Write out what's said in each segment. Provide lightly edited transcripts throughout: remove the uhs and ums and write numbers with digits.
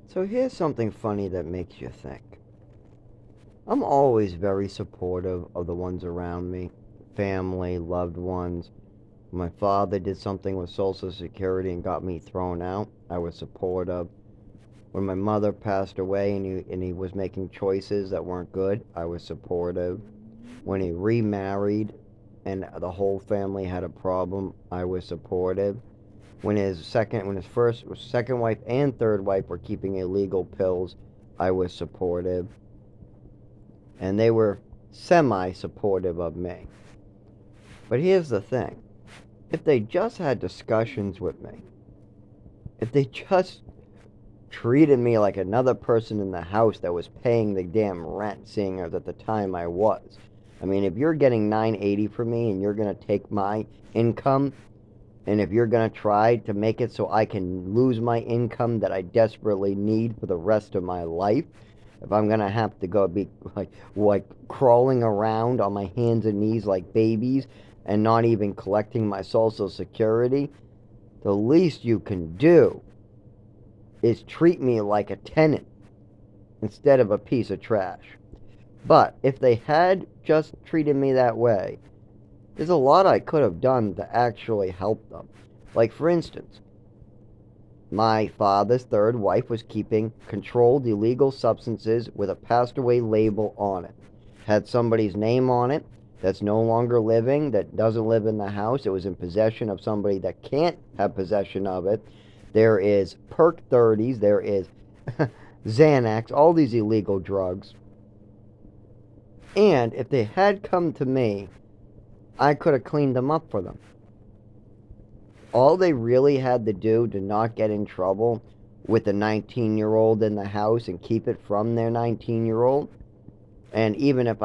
So here's something funny that makes you think. I'm always very supportive of the ones around me, family, loved ones. When my father did something with Social Security and got me thrown out, I was supportive. When my mother passed away and he was making choices that weren't good, I was supportive. When he remarried and the whole family had a problem, I was supportive. When his second wife and third wife were keeping illegal pills, I was supportive, and they were semi supportive of me. But here's the thing: if they just had discussions with me, if they just treated me like another person in the house that was paying the damn rent, seeing as at the time I was. I mean, if you're getting 980 from me and you're gonna take my income, and if you're gonna try to make it so I can lose my income that I desperately need for the rest of my life, if I'm gonna have to go be like crawling around on my hands and knees like babies and not even collecting my Social Security, the least you can do is treat me like a tenant instead of a piece of trash. But if they had just treated me that way, there's a lot I could have done to actually help them. Like, for instance, my father's third wife was keeping controlled illegal substances with a passed away label on it. Had somebody's name on it that's no longer living, that doesn't live in the house. It was in possession of somebody that can't have possession of it. There is Perk 30s, there is Xanax, all these illegal drugs. And if they had come to me, I could have cleaned them up for them. All they really had to do to not get in trouble with a 19-year-old in the house and keep it from their 19-year-old, and even if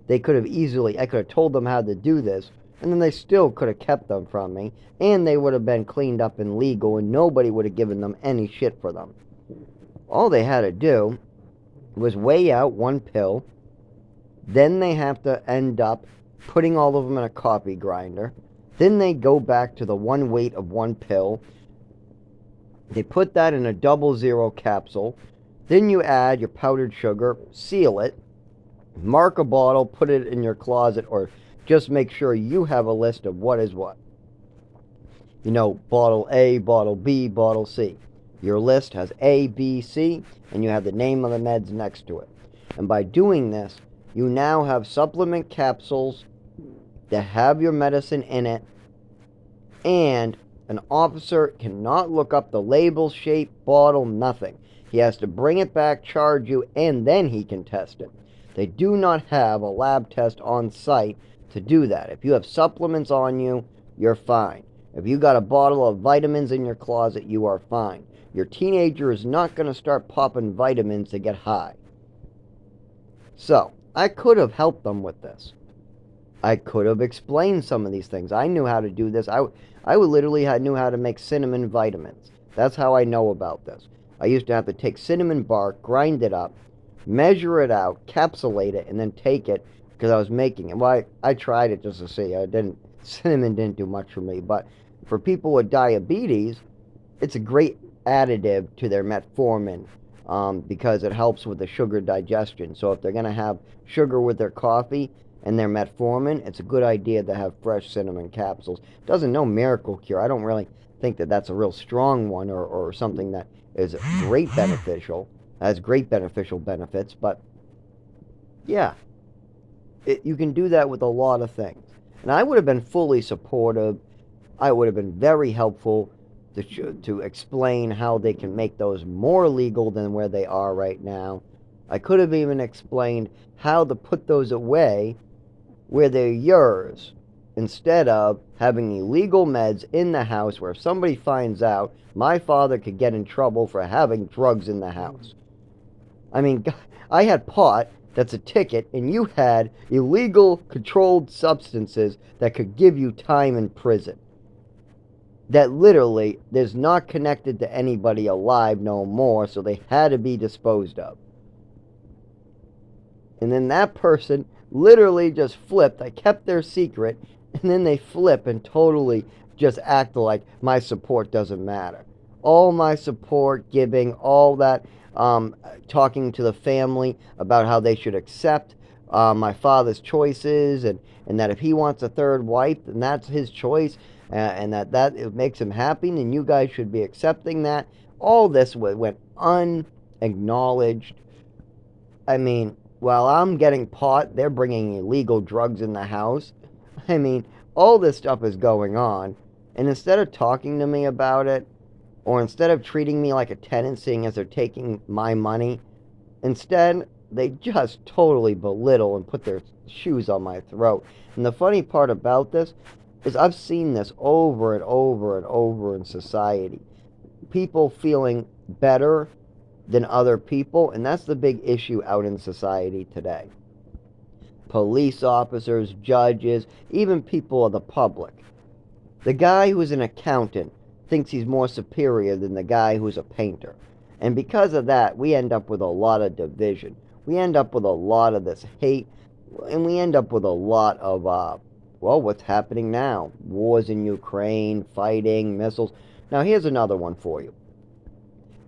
they could have easily, I could have told them how to do this, and then they still could have kept them from me, and they would have been cleaned up and legal, and nobody would have given them any shit for them. All they had to do was weigh out one pill, then they have to end up putting all of them in a coffee grinder. Then they go back to the one weight of one pill. They put that in a 00 capsule. Then you add your powdered sugar, seal it, mark a bottle, put it in your closet, or just make sure you have a list of what is what. You know, bottle A, bottle B, bottle C. Your list has A, B, C, and you have the name of the meds next to it. And by doing this, you now have supplement capsules that have your medicine in it, and an officer cannot look up the label, shape, bottle, nothing. He has to bring it back, charge you, and then he can test it. They do not have a lab test on site to do that. If you have supplements on you, you're fine. If you got a bottle of vitamins in your closet, you are fine. Your teenager is not going to start popping vitamins to get high. So, I could have helped them with this. I could have explained some of these things. I knew how to do this. I would literally knew how to make cinnamon vitamins. That's how I know about this. I used to have to take cinnamon bark, grind it up, measure it out, capsulate it, and then take it because I was making it. Well, I tried it just to see. Cinnamon didn't do much for me. But for people with diabetes, it's a great additive to their metformin because it helps with the sugar digestion. So if they're going to have sugar with their coffee and their metformin, it's a good idea to have fresh cinnamon capsules. Doesn't no miracle cure. I don't really think that that's a real strong one or something that is great beneficial, has great beneficial benefits, but yeah, you can do that with a lot of things. And I would have been fully supportive. I would have been very helpful to explain how they can make those more legal than where they are right now. I could have even explained how to put those away where they're yours instead of having illegal meds in the house where if somebody finds out, my father could get in trouble for having drugs in the house. I mean, I had pot that's a ticket, and you had illegal controlled substances that could give you time in prison. That literally is not connected to anybody alive no more, so they had to be disposed of. And then that person literally just flipped. I kept their secret, and then they flip and totally just act like my support doesn't matter. all my support, giving all that, talking to the family about how they should accept my father's choices, and that if he wants a third wife, then that's his choice, and that it makes him happy, and you guys should be accepting that. All this went unacknowledged. I mean, while I'm getting pot, they're bringing illegal drugs in the house. I mean, all this stuff is going on. And instead of talking to me about it, or instead of treating me like a tenant, seeing as they're taking my money, instead, they just totally belittle and put their shoes on my throat. And the funny part about this is I've seen this over and over and over in society. People feeling better than other people, and that's the big issue out in society today. Police officers, judges, even people of the public. The guy who's an accountant thinks he's more superior than the guy who's a painter. And because of that, we end up with a lot of division. We end up with a lot of this hate, and we end up with a lot of, well, what's happening now? Wars in Ukraine, fighting, missiles. Now, here's another one for you.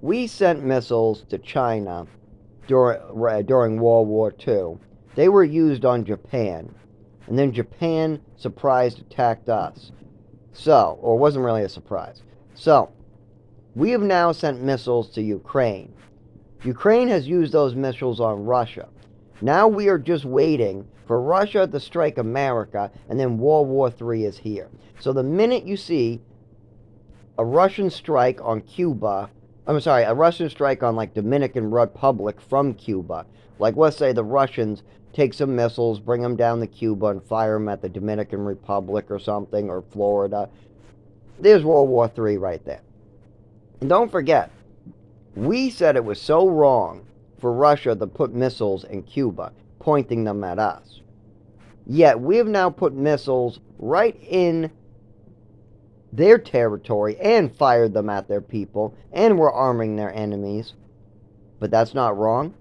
We sent missiles to China during World War II. They were used on Japan, and then Japan surprise attacked us. So, or it wasn't really a surprise. So, we have now sent missiles to Ukraine. Ukraine has used those missiles on Russia. Now we are just waiting for Russia to strike America, and then World War III is here. So the minute you see a Russian strike on Cuba, a Russian strike on like Dominican Republic from Cuba, like let's say the Russians take some missiles, bring them down to Cuba, and fire them at the Dominican Republic or something, or Florida. There's World War III right there. And don't forget, we said it was so wrong for Russia to put missiles in Cuba, pointing them at us. Yet we have now put missiles right in their territory and fired them at their people, and we're arming their enemies. But that's not wrong.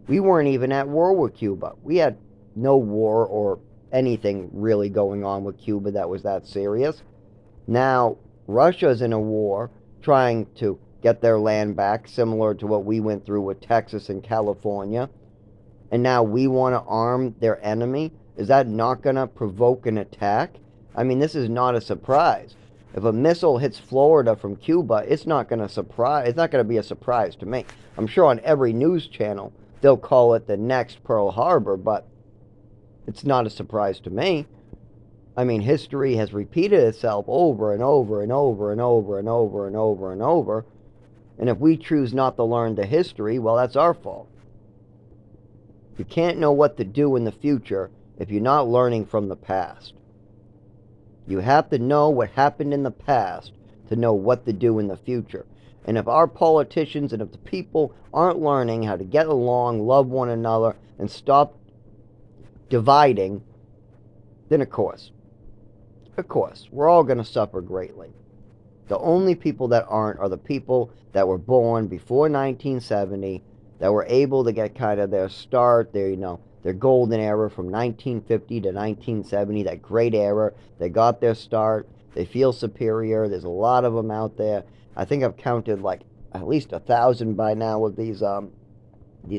We weren't even at war with Cuba. We had no war or anything really going on with Cuba that was that serious. Now, Russia's in a war trying to get their land back, similar to what we went through with Texas and California. And now we want to arm their enemy. Is that not going to provoke an attack? I mean, this is not a surprise. If a missile hits Florida from Cuba, it's not going to be a surprise to me. I'm sure on every news channel they'll call it the next Pearl Harbor, but it's not a surprise to me. I mean, history has repeated itself over and over and over and over and over and over and over. And if we choose not to learn the history, well, that's our fault. You can't know what to do in the future if you're not learning from the past. You have to know what happened in the past to know what to do in the future. And if our politicians and if the people aren't learning how to get along, love one another, and stop dividing, then of course, we're all going to suffer greatly. The only people that aren't are the people that were born before 1970, that were able to get kind of their start, their golden era from 1950 to 1970, that great era. They got their start. They feel superior. There's a lot of them out there. I think I've counted like at least 1,000 by now of these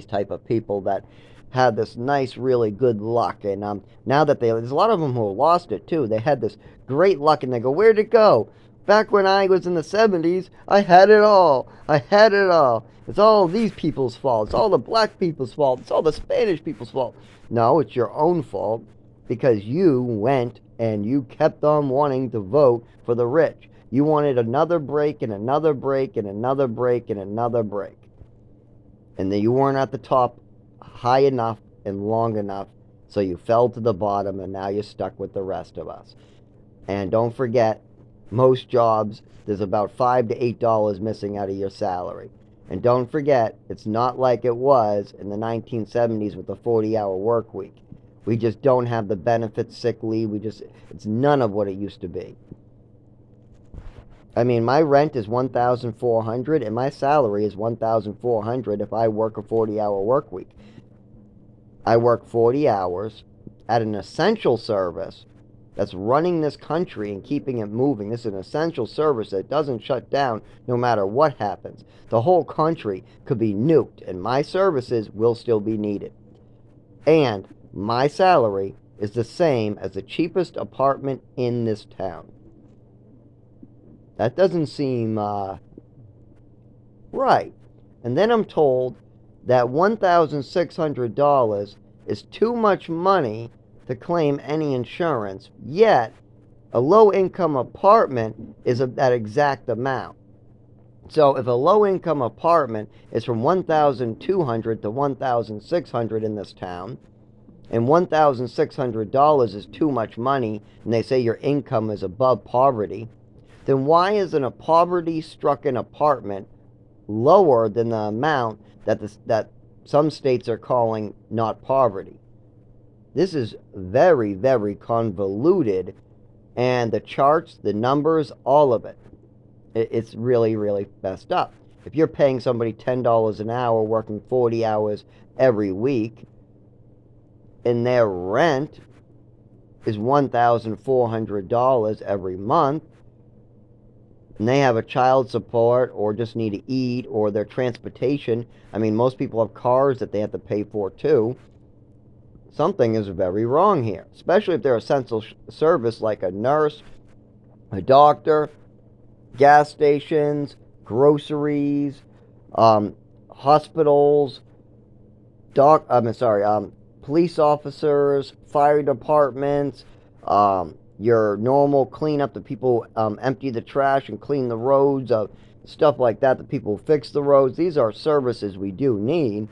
type of people that had this nice, really good luck. And now that there's a lot of them who lost it too. They had this great luck, and they go, "Where'd it go? Back when I was in the 70s, I had it all. I had it all. It's all these people's fault. It's all the black people's fault. It's all the Spanish people's fault." No, it's your own fault, because you went and you kept on wanting to vote for the rich. You wanted another break and another break and another break and another break. And then you weren't at the top high enough and long enough, so you fell to the bottom, and now you're stuck with the rest of us. And don't forget, most jobs, there's about $5 to $8 missing out of your salary. And don't forget, it's not like it was in the 1970s with the 40-hour work week. We just don't have the benefits, sick leave. It's none of what it used to be. I mean, my rent is $1,400 and my salary is $1,400 if I work a 40-hour work week. I work 40 hours at an essential service, that's running this country and keeping it moving. This is an essential service that doesn't shut down no matter what happens. The whole country could be nuked, and my services will still be needed. And my salary is the same as the cheapest apartment in this town. That doesn't seem right. And then I'm told that $1,600 is too much money to claim any insurance, yet a low-income apartment is that exact amount. So if a low-income apartment is from $1,200 to $1,600 in this town, and $1,600 is too much money, and they say your income is above poverty, then why isn't a poverty-stricken apartment lower than the amount that some states are calling not poverty? This is very, very convoluted, and the charts, the numbers, all of it, it's really, really messed up. If you're paying somebody $10 an hour working 40 hours every week, and their rent is $1,400 every month, and they have a child support or just need to eat or their transportation, I mean, most people have cars that they have to pay for too. Something is very wrong here, especially if they're essential service like a nurse, a doctor, gas stations, groceries, hospitals, police officers, fire departments, your normal cleanup, the people empty the trash and clean the roads, stuff like that, the people fix the roads. These are services we do need.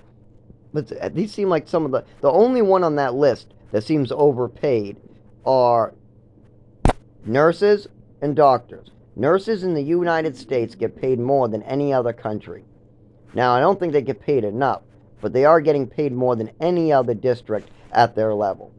But these seem like some of the only one on that list that seems overpaid are nurses and doctors. Nurses in the United States get paid more than any other country. Now, I don't think they get paid enough, but they are getting paid more than any other district at their level.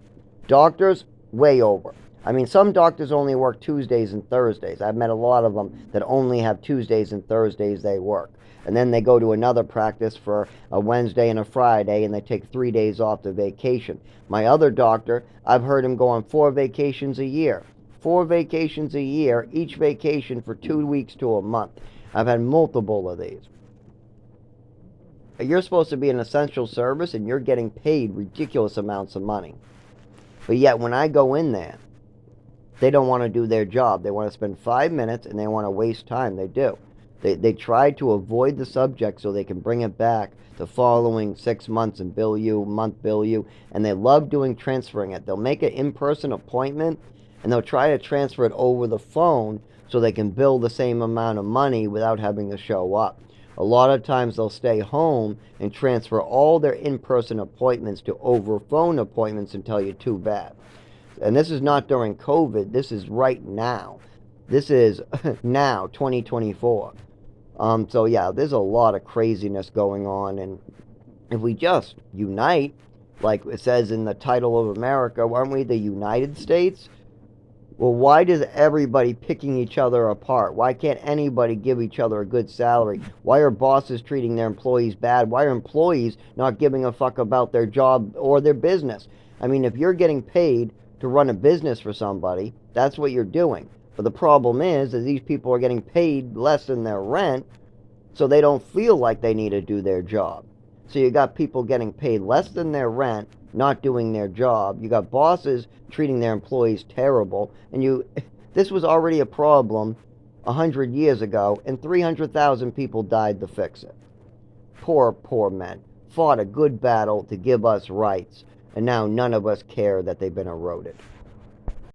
Doctors, way over. I mean, some doctors only work Tuesdays and Thursdays. I've met a lot of them that only have Tuesdays and Thursdays they work. And then they go to another practice for a Wednesday and a Friday, and they take 3 days off to vacation. My other doctor, I've heard him go on 4 vacations a year. 4 vacations a year, each vacation for 2 weeks to a month. I've had multiple of these. You're supposed to be an essential service, and you're getting paid ridiculous amounts of money. But yet, when I go in there, they don't want to do their job. They want to spend 5 minutes, and they want to waste time. They do. They try to avoid the subject so they can bring it back the following 6 months and bill you, and they love doing transferring it. They'll make an in-person appointment, and they'll try to transfer it over the phone so they can bill the same amount of money without having to show up. A lot of times they'll stay home and transfer all their in-person appointments to over-phone appointments and tell you too bad. And this is not during COVID. This is right now. This is now, 2024. So yeah, there's a lot of craziness going on, and if we just unite, like it says in the title of America, aren't we the United States? Well, why does everybody picking each other apart? Why can't anybody give each other a good salary? Why are bosses treating their employees bad? Why are employees not giving a fuck about their job or their business? I mean, if you're getting paid to run a business for somebody, that's what you're doing. But the problem is that these people are getting paid less than their rent, so they don't feel like they need to do their job. So you got people getting paid less than their rent, not doing their job. You got bosses treating their employees terrible, and this was already a problem 100 years ago, and 300,000 people died to fix it. Poor, poor men fought a good battle to give us rights, and now none of us care that they've been eroded.